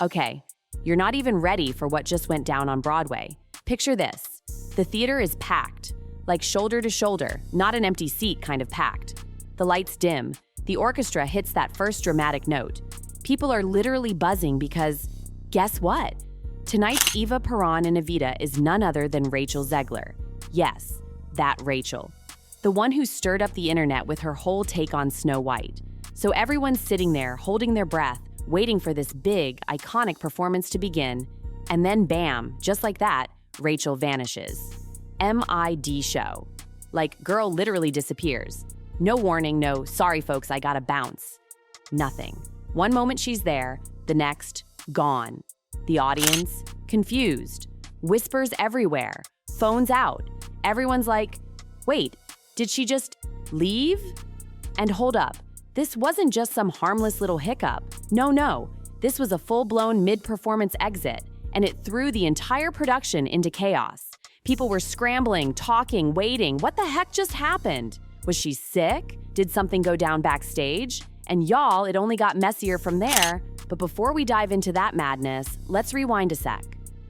Okay, you're not even ready for what just went down on Broadway. Picture this. The theater is packed, like shoulder to shoulder, not an empty seat kind of packed. The lights dim. The orchestra hits that first dramatic note. People are literally buzzing because, guess what? Tonight's Eva Perron in Evita is none other than Rachel Zegler. Yes, that Rachel. The one who stirred up the internet with her whole take on Snow White. So everyone's sitting there, holding their breath, waiting for this big, iconic performance to begin, and then bam, just like that, Rachel vanishes. MID show. Like, girl literally disappears. No warning, no, sorry folks, I gotta bounce. Nothing. One moment she's there, the next, gone. The audience, confused. Whispers everywhere. Phones out. Everyone's like, wait, did she just leave? And hold up. This wasn't just some harmless little hiccup. No. This was a full-blown mid-performance exit, and it threw the entire production into chaos. People were scrambling, talking, waiting. What the heck just happened? Was she sick? Did something go down backstage? And y'all, it only got messier from there. But before we dive into that madness, let's rewind a sec.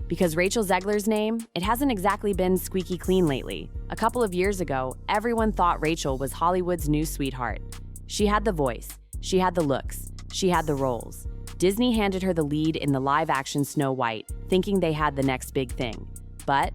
Because Rachel Zegler's name, it hasn't exactly been squeaky clean lately. A couple of years ago, everyone thought Rachel was Hollywood's new sweetheart. She had the voice, she had the looks, she had the roles. Disney handed her the lead in the live-action Snow White, thinking they had the next big thing. But,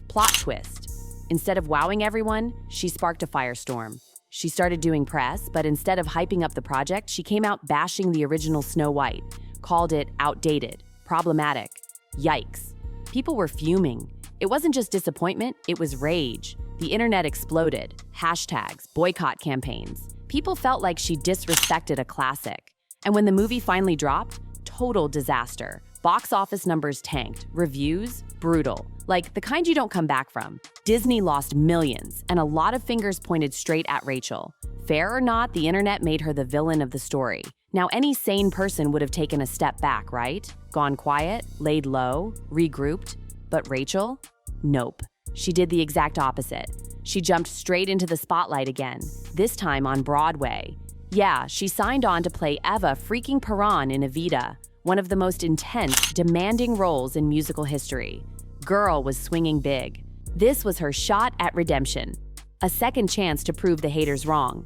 plot twist. Instead of wowing everyone, she sparked a firestorm. She started doing press, but instead of hyping up the project, she came out bashing the original Snow White, called it outdated, problematic. Yikes. People were fuming. It wasn't just disappointment, it was rage. The internet exploded. Hashtags, boycott campaigns. People felt like she disrespected a classic. And when the movie finally dropped, total disaster. Box office numbers tanked. Reviews, brutal. Like the kind you don't come back from. Disney lost millions, and a lot of fingers pointed straight at Rachel. Fair or not, the internet made her the villain of the story. Now, any sane person would have taken a step back, right? Gone quiet, laid low, regrouped. But Rachel? Nope. She did the exact opposite. She jumped straight into the spotlight again, this time on Broadway. Yeah, she signed on to play Eva freaking Perron in Evita, one of the most intense, demanding roles in musical history. Girl was swinging big. This was her shot at redemption, a second chance to prove the haters wrong.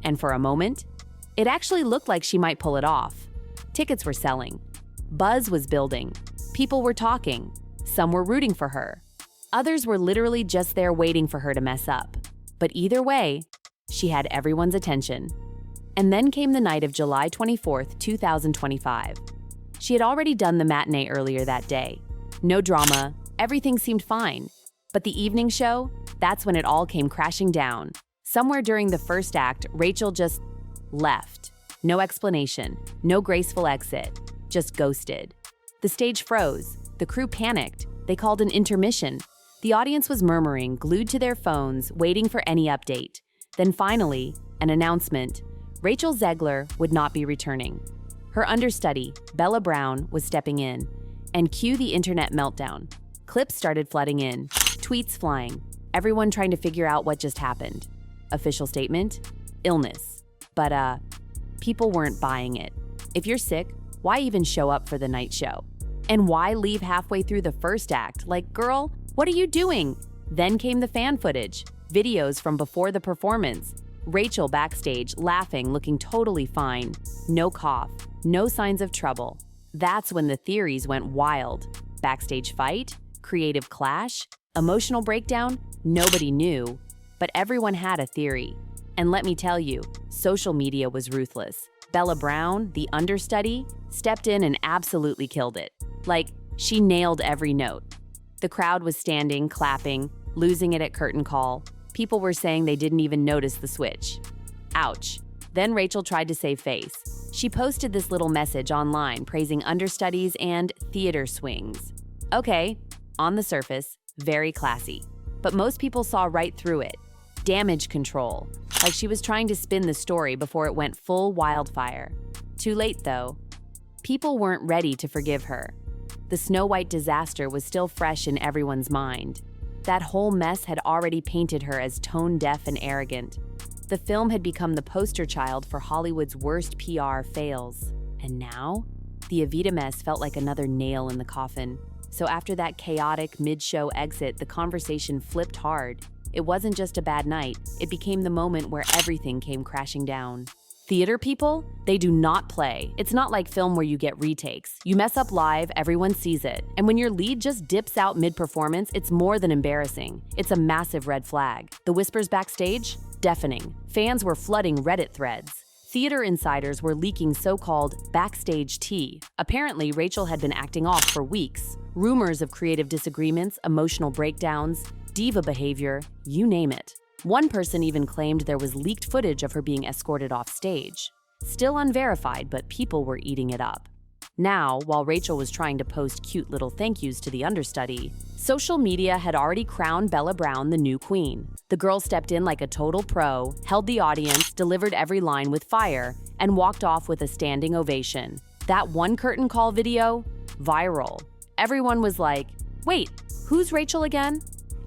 And for a moment, it actually looked like she might pull it off. Tickets were selling. Buzz was building. People were talking. Some were rooting for her. Others were literally just there waiting for her to mess up. But either way, she had everyone's attention. And then came the night of July 24th, 2025. She had already done the matinee earlier that day. No drama, everything seemed fine. But the evening show, that's when it all came crashing down. Somewhere during the first act, Rachel just left. No explanation, no graceful exit, just ghosted. The stage froze, the crew panicked, they called an intermission. The audience was murmuring, glued to their phones, waiting for any update. Then finally, an announcement. Rachel Zegler would not be returning. Her understudy, Bella Brown, was stepping in. And cue the internet meltdown. Clips started flooding in, tweets flying, everyone trying to figure out what just happened. Official statement? Illness. But, people weren't buying it. If you're sick, why even show up for the night show? And why leave halfway through the first act? Like, girl, what are you doing? Then came the fan footage, videos from before the performance. Rachel backstage, laughing, looking totally fine. No cough, no signs of trouble. That's when the theories went wild. Backstage fight? Creative clash? Emotional breakdown? Nobody knew. But everyone had a theory. And let me tell you, social media was ruthless. Bella Brown, the understudy, stepped in and absolutely killed it. Like, she nailed every note. The crowd was standing, clapping, losing it at curtain call. People were saying they didn't even notice the switch. Ouch. Then Rachel tried to save face. She posted this little message online praising understudies and theater swings. Okay, on the surface, very classy. But most people saw right through it. Damage control, like she was trying to spin the story before it went full wildfire. Too late, though. People weren't ready to forgive her. The Snow White disaster was still fresh in everyone's mind. That whole mess had already painted her as tone-deaf and arrogant. The film had become the poster child for Hollywood's worst PR fails. And now, the Evita mess felt like another nail in the coffin. So after that chaotic mid-show exit, the conversation flipped hard. It wasn't just a bad night, it became the moment where everything came crashing down. Theater people? They do not play. It's not like film where you get retakes. You mess up live, everyone sees it. And when your lead just dips out mid-performance, it's more than embarrassing. It's a massive red flag. The whispers backstage? Deafening. Fans were flooding Reddit threads. Theater insiders were leaking so-called backstage tea. Apparently, Rachel had been acting off for weeks. Rumors of creative disagreements, emotional breakdowns, diva behavior, you name it. One person even claimed there was leaked footage of her being escorted off stage. Still unverified, but people were eating it up. Now, while Rachel was trying to post cute little thank yous to the understudy, social media had already crowned Bella Brown the new queen. The girl stepped in like a total pro, held the audience, delivered every line with fire, and walked off with a standing ovation. That one curtain call video? Viral. Everyone was like, wait, who's Rachel again?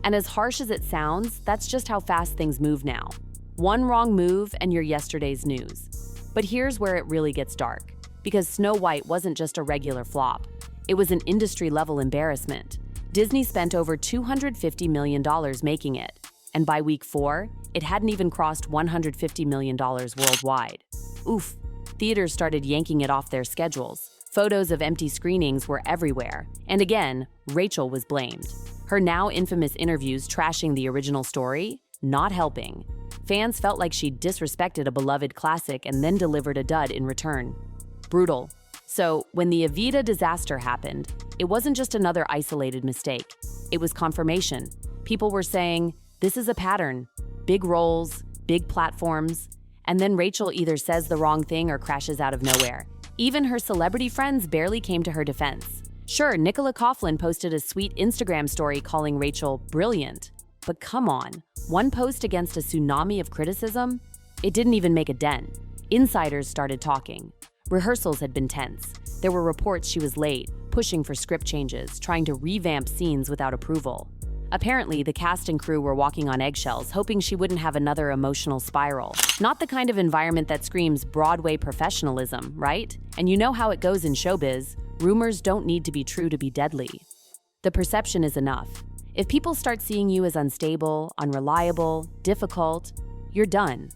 And as harsh as it sounds, that's just how fast things move now. One wrong move and you're yesterday's news. But here's where it really gets dark. Because Snow White wasn't just a regular flop. It was an industry-level embarrassment. Disney spent over $250 million making it. And by week 4, it hadn't even crossed $150 million worldwide. Oof, theaters started yanking it off their schedules. Photos of empty screenings were everywhere. And again, Rachel was blamed. Her now infamous interviews trashing the original story, not helping. Fans felt like she disrespected a beloved classic and then delivered a dud in return. Brutal. So, when the Evita disaster happened, it wasn't just another isolated mistake. It was confirmation. People were saying, this is a pattern. Big roles, big platforms, and then Rachel either says the wrong thing or crashes out of nowhere. Even her celebrity friends barely came to her defense. Sure, Nicola Coughlan posted a sweet Instagram story calling Rachel brilliant. But come on, one post against a tsunami of criticism? It didn't even make a dent. Insiders started talking. Rehearsals had been tense. There were reports she was late, pushing for script changes, trying to revamp scenes without approval. Apparently, the cast and crew were walking on eggshells, hoping she wouldn't have another emotional spiral. Not the kind of environment that screams Broadway professionalism, right? And you know how it goes in showbiz. Rumors don't need to be true to be deadly. The perception is enough. If people start seeing you as unstable, unreliable, difficult, you're done.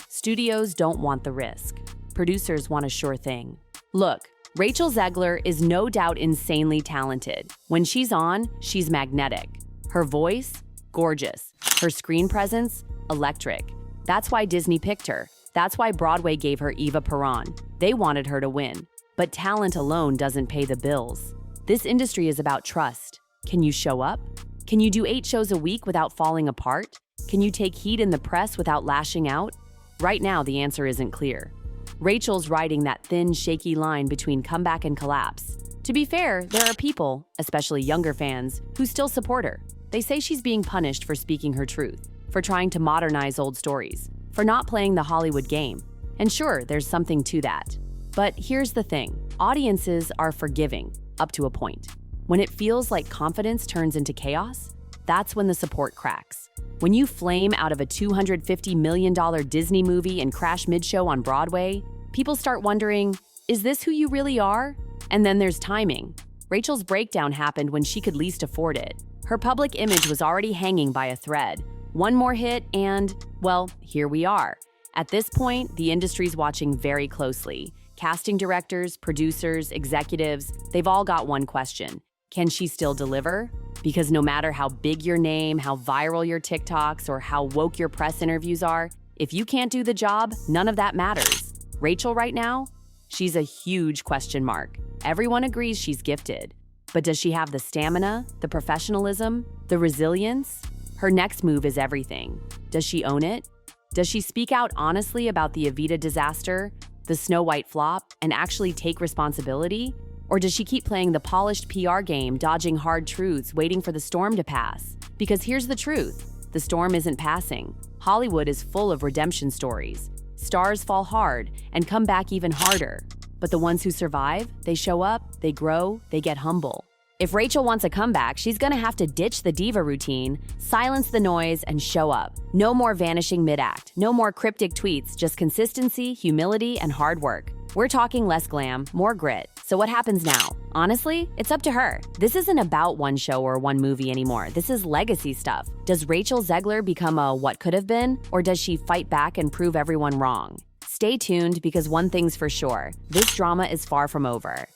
Studios don't want the risk. Producers want a sure thing. Look, Rachel Zegler is no doubt insanely talented. When she's on, she's magnetic. Her voice? Gorgeous. Her screen presence? Electric. That's why Disney picked her. That's why Broadway gave her Eva Perron. They wanted her to win. But talent alone doesn't pay the bills. This industry is about trust. Can you show up? Can you do 8 shows a week without falling apart? Can you take heat in the press without lashing out? Right now, the answer isn't clear. Rachel's riding that thin, shaky line between comeback and collapse. To be fair, there are people, especially younger fans, who still support her. They say she's being punished for speaking her truth, for trying to modernize old stories, for not playing the Hollywood game. And sure, there's something to that. But here's the thing. Audiences are forgiving, up to a point. When it feels like confidence turns into chaos, that's when the support cracks. When you flame out of a $250 million Disney movie and crash mid-show on Broadway, people start wondering, is this who you really are? And then there's timing. Rachel's breakdown happened when she could least afford it. Her public image was already hanging by a thread. One more hit and, well, here we are. At this point, the industry's watching very closely. Casting directors, producers, executives, they've all got one question. Can she still deliver? Because no matter how big your name, how viral your TikToks, or how woke your press interviews are, if you can't do the job, none of that matters. Rachel right now? She's a huge question mark. Everyone agrees she's gifted. But does she have the stamina, the professionalism, the resilience? Her next move is everything. Does she own it? Does she speak out honestly about the Evita disaster, the Snow White flop, and actually take responsibility? Or does she keep playing the polished PR game, dodging hard truths, waiting for the storm to pass? Because here's the truth. The storm isn't passing. Hollywood is full of redemption stories. Stars fall hard and come back even harder. But the ones who survive, they show up, they grow, they get humble. If Rachel wants a comeback, she's gonna have to ditch the diva routine, silence the noise, and show up. No more vanishing mid-act, no more cryptic tweets, just consistency, humility, and hard work. We're talking less glam, more grit. So what happens now? Honestly, it's up to her. This isn't about one show or one movie anymore. This is legacy stuff. Does Rachel Zegler become a what could have been? Or does she fight back and prove everyone wrong? Stay tuned because one thing's for sure, this drama is far from over.